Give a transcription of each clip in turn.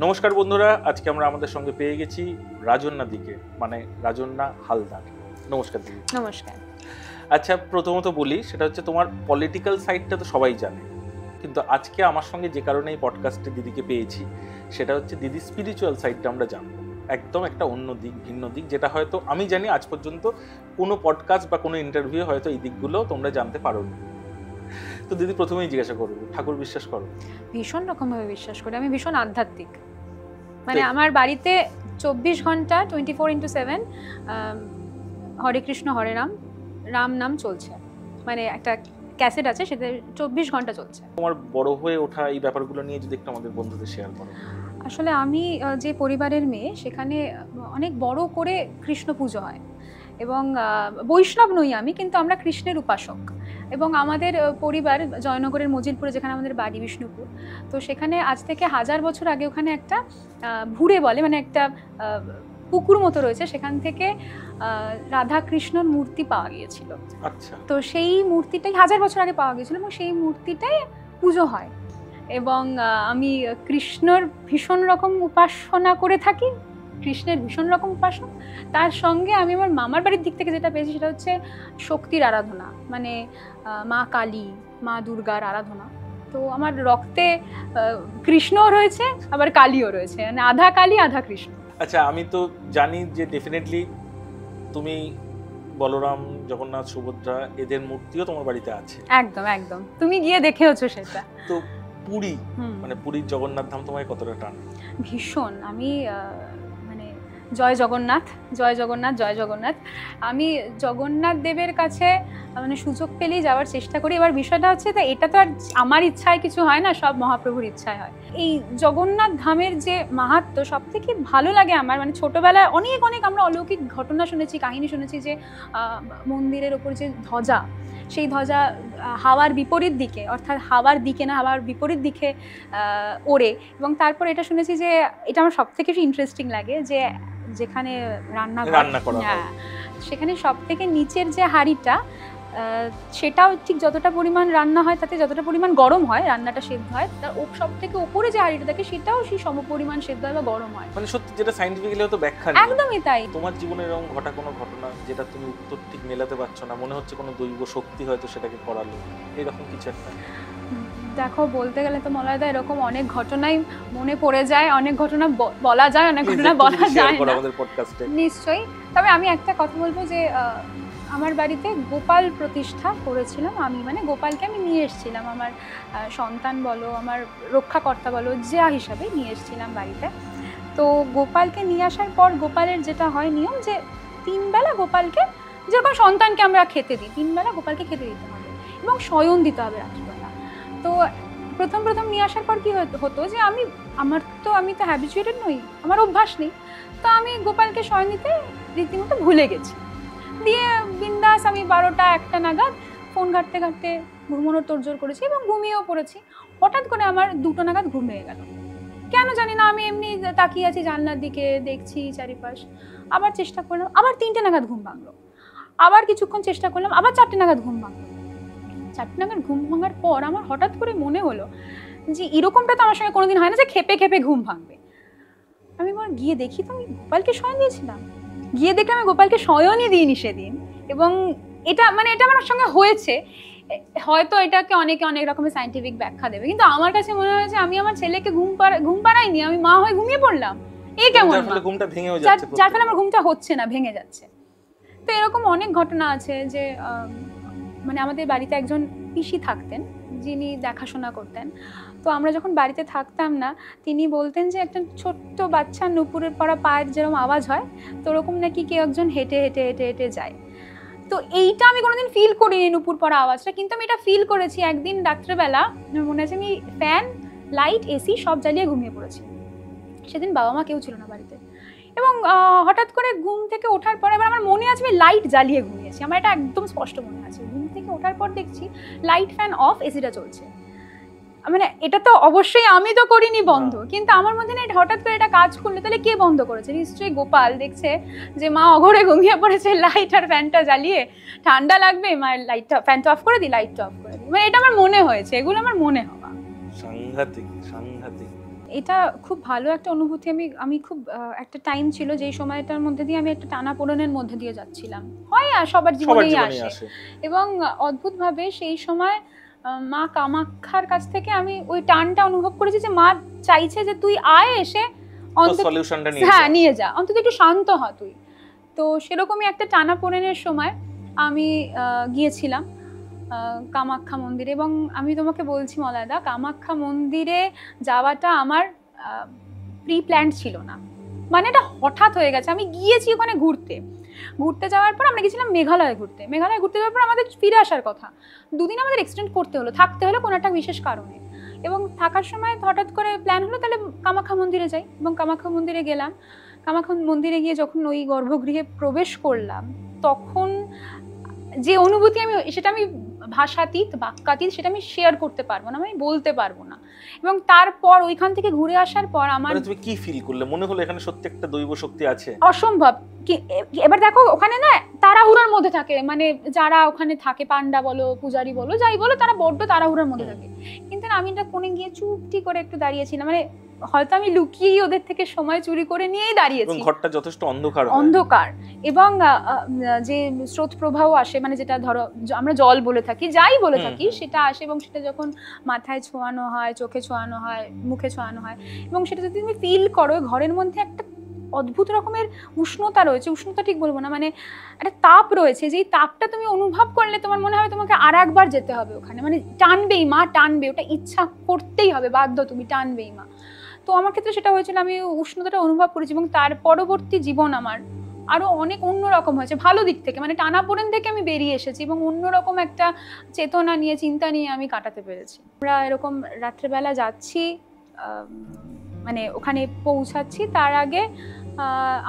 নমস্কার বন্ধুরা, আজকে আমরা আমাদের সঙ্গে পেয়ে গেছি রাজন্যা দিকে, মানে রাজন্যা হালদার। নমস্কার দিদি। নমস্কার। আচ্ছা, প্রথমত বলি, সেটা হচ্ছে তোমার পলিটিক্যাল সাইডটা তো সবাই জানে, কিন্তু আজকে আমার সঙ্গে যে কারণে এই পডকাস্টে দিদিকে পেয়েছি সেটা হচ্ছে দিদি স্পিরিচুয়াল সাইডটা আমরা জানবো, একদম একটা অন্য দিক, ভিন্ন দিক, যেটা হয়তো আমি জানি আজ পর্যন্ত কোনো পডকাস্ট বা কোনো ইন্টারভিউ হয়তো এই দিকগুলো তোমরা জানতে পারোনি। তো দিদি, প্রথমেই জিজ্ঞাসা করবো, ঠাকুর বিশ্বাস করো? ভীষণ রকমভাবে বিশ্বাস করি, আমি ভীষণ আধ্যাত্মিক। মানে আমার বাড়িতে 24 ঘন্টা 24x7 হরে কৃষ্ণ হরে রাম, রাম নাম চলছে। মানে একটা ক্যাসেট আছে, সেটা 24 ঘন্টা চলছে। তোমার বড় হয়ে ওঠা এই ব্যাপারগুলো নিয়ে যদি একটু আমাদের বন্ধুদের শেয়ার করো। আসলে আমি যে পরিবারের মেয়ে, সেখানে অনেক বড় করে কৃষ্ণ পুজো হয় এবং বৈষ্ণব নই আমি, কিন্তু আমরা কৃষ্ণের উপাসক। এবং আমাদের পরিবার জয়নগরের মজিলপুরে, যেখানে আমাদের বাড়ি বিষ্ণুপুর, তো সেখানে আজ থেকে 1000 বছর আগে ওখানে একটা ভুরে বলে, মানে একটা পুকুর মতো রয়েছে, সেখান থেকে রাধা কৃষ্ণর মূর্তি পাওয়া গিয়েছিল। আচ্ছা। তো সেই মূর্তিটাই 1000 বছর আগে পাওয়া গিয়েছিল এবং সেই মূর্তিটাই পুজো হয়। এবং আমি কৃষ্ণর ভীষণ রকম উপাসনা করে থাকি, কৃষ্ণের ভীষণ রকম উপাসনা। তার সঙ্গে আমি আমার মামার বাড়ির দিক থেকে যেটা পেয়েছি সেটা হচ্ছে শক্তির আরাধনা, মানে মা কালী, মা দুর্গার আরাধনা। তো আমার রক্তে কৃষ্ণও রয়েছে, আবার কালীও রয়েছে, মানে আধা কালী আধা কৃষ্ণ। আচ্ছা, আমি তো জানি যে ডেফিনেটলি তুমি বলরাম, জগন্নাথ, সুভদ্রা এদের মূর্তিও তোমার বাড়িতে আছে। একদম একদম, তুমি গিয়ে দেখেওছো সেটা। তো পুরী, মানে পুরীর জগন্নাথ ধাম তোমায় কতটা টান? ভীষণ। আমি মানে জয় জগন্নাথ, জয় জগন্নাথ, জয় জগন্নাথ। আমি জগন্নাথ দেবের কাছে মানে সুযোগ পেলেই যাওয়ার চেষ্টা করি। এবার বিষয়টা হচ্ছে, তা এটা তো আর আমার ইচ্ছায় কিছু হয় না, সব মহাপ্রভুর ইচ্ছায় হয়। এই জগন্নাথ ধামের যে মাহাত্ম্য সব থেকে ভালো লাগে আমার, মানে ছোটবেলায় অনেক অনেক আমরা অলৌকিক ঘটনা শুনেছি, কাহিনী শুনেছি, যে মন্দিরের ওপর যে ধ্বজা, সেই ধ্বজা হাওয়ার বিপরীত দিকে, অর্থাৎ হাওয়ার দিকে না, হাওয়ার বিপরীত দিকে ওড়ে। এবং তারপর এটা শুনেছি যে, এটা আমার সব থেকে বেশি ইন্টারেস্টিং লাগে, যে যেখানে রান্না করা হয়, সেখানে সব থেকে নিচের যে হাঁড়িটা, সেটাও ঠিক যতটা পরিমাণ রান্না হয়, তাতে যতটা পরিমাণ গরম হয়, রান্নাটা সেদ্ধ হয়, তার সব থেকে উপরে যে হাঁড়িটা থাকে সেটাও সেই সমপরিমাণ সেদ্ধ হয় বা গরম হয়। মানে সত্যি, যেটা সায়েন্টিফিক্যালি তো ব্যাখ্যা নেই। একদমই তাই। তোমার জীবনে এরকম ঘটা কোনো ঘটনা যেটা তুমি উত্তর ঠিক মেলাতে পারছো না, মনে হচ্ছে কোনো দৈব শক্তি হয়তো সেটাকে করালো, এরকম কিছু একটা? দেখো, বলতে গেলে তো মলয়দা এরকম অনেক ঘটনাই মনে পড়ে যায়, অনেক ঘটনা বলা যায়, অনেক ঘটনা বলা যায় না আমাদের পডকাস্টে। নিশ্চয়ই। তবে আমি একটা কথা বলবো, যে আমার বাড়িতে গোপাল প্রতিষ্ঠা করেছিলাম আমি, মানে গোপালকে আমি নিয়ে এসেছিলাম, আমার সন্তান বলো, আমার রক্ষাকর্তা বলো, যা হিসাবে নিয়ে এসেছিলাম বাড়িতে। তো গোপালকে নিয়ে আসার পর গোপালের যেটা হয় নিয়ম, যে 3 বেলা গোপালকে, যেরকম সন্তানকে আমরা খেতে দিই, 3 বেলা গোপালকে খেতে দিতে হবে এবং শয়ন দিতে হবে রাত্রিবেলা। তো প্রথম নিয়ে আসার পর কি হতো, যে আমি তো হ্যাবিচুয়েটেড নই, আমার অভ্যাস নেই। তো আমি গোপালকে শয়ন দিতে রীতিমতো ভুলে গেছি। দিয়ে বিন্দাস আমি 12টা 1টা নাগাদ ফোন ঘাঁটতে ঘাঁটতে ঘুমানোর তোড়জোড় করেছি এবং ঘুমিয়েও পড়েছি। হঠাৎ করে আমার 2টো নাগাদ ঘুম ভেঙে গেল, কেন জানি না। আমি এমনি তাকিয়ে আছি জানলার দিকে, দেখছি চারিপাশ। আবার চেষ্টা করলাম, আবার 3টে নাগাদ ঘুম ভাঙলো। আবার কিছুক্ষণ চেষ্টা করলাম, আবার 4টে নাগাদ ঘুম ভাঙলো। 4টে নাগাদ ঘুম ভাঙার পর আমার হঠাৎ করে মনে হলো যে এরকমটা তো আমার সঙ্গে কোনোদিন হয় না, যে খেপে খেপে ঘুম ভাঙবে। আমি গিয়ে দেখি তো আমি গোপালকে শয়ন দিয়েছিলাম। গিয়ে দেখে আমি গোপালকে শয়নই দিইনি সেদিন। এবং এটা আমার সঙ্গে হয়েছে। হয়তো এটাকে অনেকে অনেক রকমের সায়েন্টিফিক ব্যাখ্যা দেবে, কিন্তু আমার কাছে মনে হয়েছে আমি আমার ছেলেকে ঘুম পাড়াইনি, আমি মা হয়ে ঘুমিয়ে পড়লাম। এই কেমন, ঘুমটা ভেঙেও যাচ্ছে, যার ফলে আমার ঘুমটা হচ্ছে না, ভেঙে যাচ্ছে। তো এরকম অনেক ঘটনা আছে, যে মানে আমাদের বাড়িতে একজন পিসি থাকতেন, যিনি দেখাশোনা করতেন। তো আমরা যখন বাড়িতে থাকতাম না, তিনি বলতেন যে একটা ছোট্ট বাচ্চা নুপুরের পড়া পায়ের যেরকম আওয়াজ হয়, তো ওরকম নাকি কেউ একজন হেঁটে হেঁটে হেঁটে হেঁটে যায়। তো এইটা আমি কোনোদিন ফিল করিনি, নুপুর পড়া আওয়াজটা, কিন্তু আমি এটা ফিল করেছি একদিন রাত্রেবেলা। মনে আছে আমি ফ্যান, লাইট, এসি সব জ্বালিয়ে ঘুমিয়ে পড়েছি। সেদিন বাবা মা কেউ ছিল না বাড়িতে। এবং হঠাৎ করে ঘুম থেকে ওঠার পর, এবার আমার মনে আছে আমি লাইট জ্বালিয়ে ঘুমিয়েছি, আমার এটা একদম স্পষ্ট মনে আছে। ঘুম থেকে ওঠার পর দেখছি লাইট, ফ্যান অফ, এসিটা চলছে। মানে এটা তো অবশ্যই আমি তো করিনি বন্ধ, কিন্তু আমার মধ্যে না হঠাৎ করে এটা কাজ করলো। তাহলে কে বন্ধ করেছে? নিশ্চয়ই গোপাল দেখছে যে মা অঘরে ঘুমিয়ে পড়েছে, লাইট আর ফ্যানটা জ্বালিয়ে, ঠান্ডা লাগবে, মায়ের লাইটটা, ফ্যানটা অফ করে দিই, লাইটটা অফ করে দিই। মানে এটা আমার মনে হয়েছে, এগুলো আমার মনে হওয়া। সাংঘাতিক সাংঘাতিক। এটা খুব ভালো একটা অনুভূতি। আমি খুব একটা টাইম ছিল যেই সময়টার মধ্যে দিয়ে আমি একটা টানাপোড়েনের মধ্যে দিয়ে যাচ্ছিলাম, হয় আর সবার জীবনেই আসে। এবং অদ্ভুতভাবে সেই সময় মা কামাক্ষার কাছ থেকে আমি ওই টানটা অনুভব করেছি যে মা চাইছে যে তুই আয়, এসে অন্তত সলিউশনটা নিয়ে যা, অন্তত একটু শান্ত হ তুই। তো সেরকমই একটা টানাপোড়েনের সময় আমি গিয়েছিলাম কামাখ্যা মন্দিরে। এবং আমি তোমাকে বলছি মলয়দা, কামাখ্যা মন্দিরে যাওয়াটা আমার প্রি প্ল্যান্ড ছিল না, মানে এটা হঠাৎ হয়ে গেছে। আমি গিয়েছি ওখানে ঘুরতে যাওয়ার পর আমরা গেছিলাম মেঘালয় ঘুরতে যাওয়ার পর আমাদের ফিরে আসার কথা, দুদিন আমাদের এক্সটেন্ড থাকতে হলো কোনো একটা বিশেষ কারণে। এবং থাকার সময় হঠাৎ করে প্ল্যান হলো তাহলে কামাখ্যা মন্দিরে যাই। এবং কামাখ্যা মন্দিরে গেলাম। কামাখ্যা মন্দিরে গিয়ে যখন ওই গর্ভগৃহে প্রবেশ করলাম, তখন যে অনুভূতি সেটা আমি ভাষাতীত, বাক্যাতীত, সেটা আমি শেয়ার করতে পারবো না, আমি বলতে পারবো না। এবং তারপর ওইখান থেকে ঘুরে আসার পর আমার, তুমি কি ফিল করলে? মনে হলো এখানে সত্যি একটা দৈব শক্তি আছে? অসম্ভব। এবার দেখো ওখানে না তাড়াহুড়োর মধ্যে থাকে, মানে যারা ওখানে থাকে পান্ডা বলো, পূজারি বলো, যাই বলো, তারা বড্ড তাড়াহুড়োর মধ্যে থাকে। কিন্তু আমি এটা কোণে গিয়ে চুপটি করে একটু দাঁড়িয়েছিলাম, মানে হয়তো আমি লুকিয়েই ওদের থেকে সময় চুরি করে নিয়েই দাঁড়িয়েছি। ঘরটা যথেষ্ট অন্ধকার এবং যে স্রোত প্রবাহ আসে, মানে যেটা ধরো আমরা জল বলে থাকি, যাই বলে থাকি, সেটা আসে। এবং সেটা যখন মাথায় ছোঁয়ানো হয়, চোখে ছোঁয়ানো হয়, মুখে ছোঁয়ানো হয়, এবং সেটা যদি তুমি ফিল করো, ঘরের মধ্যে একটা অদ্ভুত রকমের উষ্ণতা রয়েছে, উষ্ণতা ঠিক বলবো না, মানে একটা তাপ রয়েছে, যেই তাপটা তুমি অনুভব করলে তোমার মনে হবে তোমাকে আর একবার যেতে হবে ওখানে, মানে টানবেই মা, টানবে, ওটা ইচ্ছা করতেই হবে, বাধ্য, তুমি টানবেই মা। তো আমার ক্ষেত্রে সেটা হয়েছিল, আমি উষ্ণতাটা অনুভব করেছি। এবং তার পরবর্তী জীবন আমার আরো অনেক অন্যরকম হয়েছে, ভালো দিক থেকে, মানে টানাপোড়েন থেকে আমি বেরিয়ে এসেছি এবং অন্যরকম একটা চেতনা নিয়ে, চিন্তা নিয়ে আমি কাটাতে পেরেছি। আমরা এরকম রাত্রেবেলা যাচ্ছি, মানে ওখানে পৌঁছাচ্ছি, তার আগে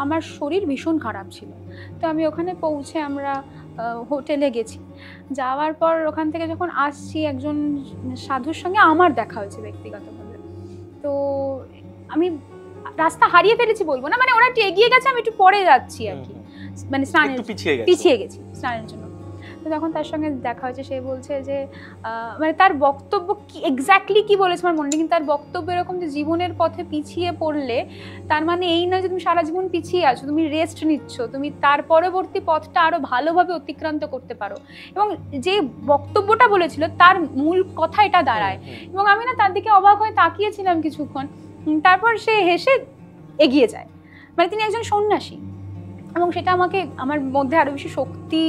আমার শরীর ভীষণ খারাপ ছিল। তো আমি ওখানে পৌঁছে আমরা হোটেলে গেছি। যাওয়ার পর ওখান থেকে যখন আসছি, একজন সাধুর সঙ্গে আমার দেখা হয়েছে ব্যক্তিগতভাবে। তো আমি রাস্তা হারিয়ে ফেলেছি বলবো না, মানে ওরা একটু এগিয়ে গেছে, আমি একটু পরে যাচ্ছি আর কি, মানে পিছিয়ে গেছি স্নানের জন্য। তো তখন তার সঙ্গে দেখা হয়েছে, সে বলছে যে মানে তার বক্তব্য কি এক্স্যাক্টলি কি বলেছে আমার মনে নেই, কিন্তু তার বক্তব্য এরকম যে জীবনের পথে পিছিয়ে পড়লে তার মানে এই নয় যে তুমি সারা জীবন পিছিয়ে আছো, তুমি রেস্ট নিচ্ছ, তুমি তার পরবর্তী পথটা আরো ভালোভাবে অতিক্রান্ত করতে পারো। এবং যে বক্তব্যটা বলেছিল তার মূল কথা এটা দাঁড়ায়। এবং আমি না তার দিকে অবাক হয়ে তাকিয়েছিলাম কিছুক্ষণ, তারপর সে হেসে এগিয়ে যায়। মানে তিনি একজন সন্ন্যাসী, এবং সেটা আমাকে আমার মধ্যে আরো বেশি শক্তি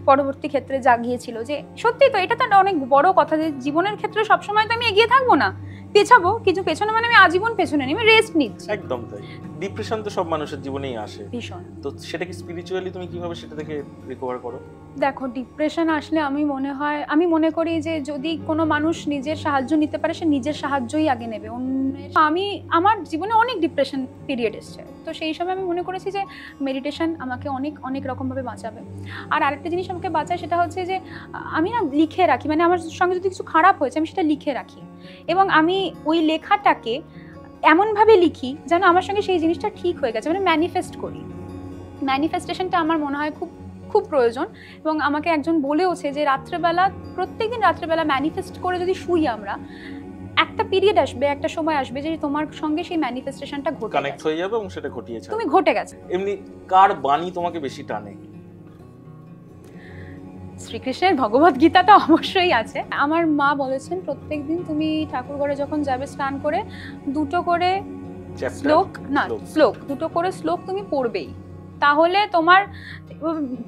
পরবর্তী ক্ষেত্রে জাগিয়েছিল যে সত্যি তো এটা তো অনেক বড় কথা, যে জীবনের ক্ষেত্রে সবসময় তো আমি এগিয়ে থাকবো না, পেছাবো, কিছু পেছনে মানে আমি আজীবন পেছনে নেই, আমি রেস্ট নিচ্ছি। একদম তাই। ডিপ্রেশন তো সব মানুষের জীবনেই আসে ভীষণ। তো সেটা কি স্পিরিচুয়ালি তুমি কিভাবে সেটা থেকে রিকভার করো? দেখো, ডিপ্রেশন আসলে আমি মনে করি যে যদি কোনো মানুষ নিজের সাহায্য নিতে পারে, সে নিজের সাহায্যই আগে নেবে। আমার জীবনে অনেক ডিপ্রেশন পিরিয়ড এসছে, তো সেই সময় আমি মনে করেছি যে মেডিটেশন আমাকে অনেক অনেক রকমভাবে বাঁচাবে। আর আরেকটা জিনিস আমাকে বাঁচায়, সেটা হচ্ছে যে আমি না লিখে রাখি, মানে আমার সঙ্গে যদি কিছু খারাপ হয়েছে আমি সেটা লিখে রাখি, এবং আমি ওই লেখাটাকে এমনভাবে লিখি যেন আমার সঙ্গে সেই জিনিসটা ঠিক হয়ে গেছে, মানে ম্যানিফেস্ট করি। ম্যানিফেস্টেশনটা আমার মনে হয় খুব খুব প্রয়োজন। এবং আমাকে একজন বলেওছে যে প্রত্যেকদিন রাত্রেবেলা ম্যানিফেস্ট করে যদি শুই আমরা, একটা পিরিয়ড আসবে, একটা সময় আসবে যে তোমার সঙ্গে সেই ম্যানিফেস্টেশনটা কানেক্ট হয়ে যাবে এবং সেটা ঘটিয়েছে, তুমি ঘটে গেছে। এমনি কার বাণী তোমাকে বেশি টানে? শ্রীকৃষ্ণের ভগবত গীতা তো অবশ্যই আছে। আমার মা বলেছেন প্রত্যেকদিন তুমি ঠাকুরঘরে যখন যাবে স্নান করে, দুটো করে শ্লোক তুমি পড়বেই। তাহলে তোমার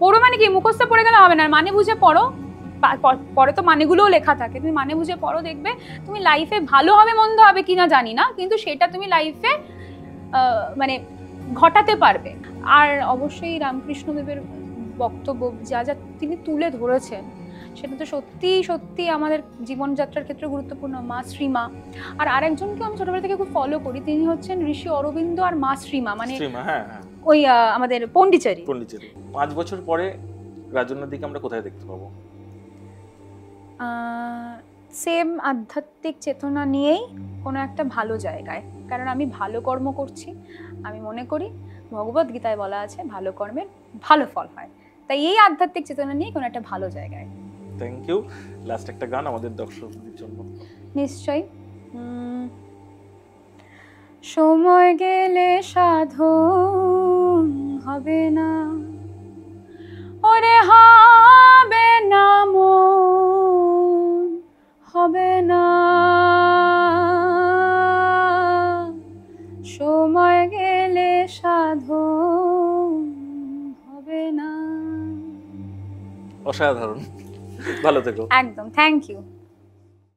পড়ো মানে কি মুখস্থ পড়ে গেলে হবে না, মানে বুঝে পড়ো, পরে তো মানেগুলোও লেখা থাকে, তুমি মানে বুঝে পড়ো, দেখবে তুমি লাইফে ভালো হবে মন্দ হবে কিনা জানি না, কিন্তু সেটা তুমি লাইফে মানে ঘটাতে পারবে। আর অবশ্যই রামকৃষ্ণদেবের বক্তব্য যা যা তিনি তুলে ধরেছেন, সেটা তো সত্যি সত্যি আমাদের জীবনযাত্রার ক্ষেত্রে গুরুত্বপূর্ণ। মা শ্রীমা, আর আরেকজনকে আমি ছোটবেলা থেকে খুব ফলো করি, তিনি হচ্ছেন ঋষি অরবিন্দ আর মা শ্রীমা, মানে ওই আমাদের পন্ডিচেরি। 5 বছর পরে রাজনদিকে আমরা কোথায় দেখতে পাবো? সেম আধ্যাত্মিক চেতনা নিয়েই কোনো একটা ভালো জায়গায়, কারণ আমি ভালো কর্ম করছি। আমি মনে করি ভগবত গীতায় বলা আছে ভালো কর্মের ভালো ফল হয়, তাই এই আধ্যাত্মিক চেতনা নিয়ে কোনো একটা ভালো জায়গায়। Thank you. লাস্ট একটা গান আমাদের দর্শকদের জন্য। নিশ্চয়ই। সময় গেলে সাধন হবে না, ওরে হবে না মন, হবে না। সময় গেলে সাধন হবে না। অসাধারণ, ভালো থেকো। একদম, থ্যাংক ইউ।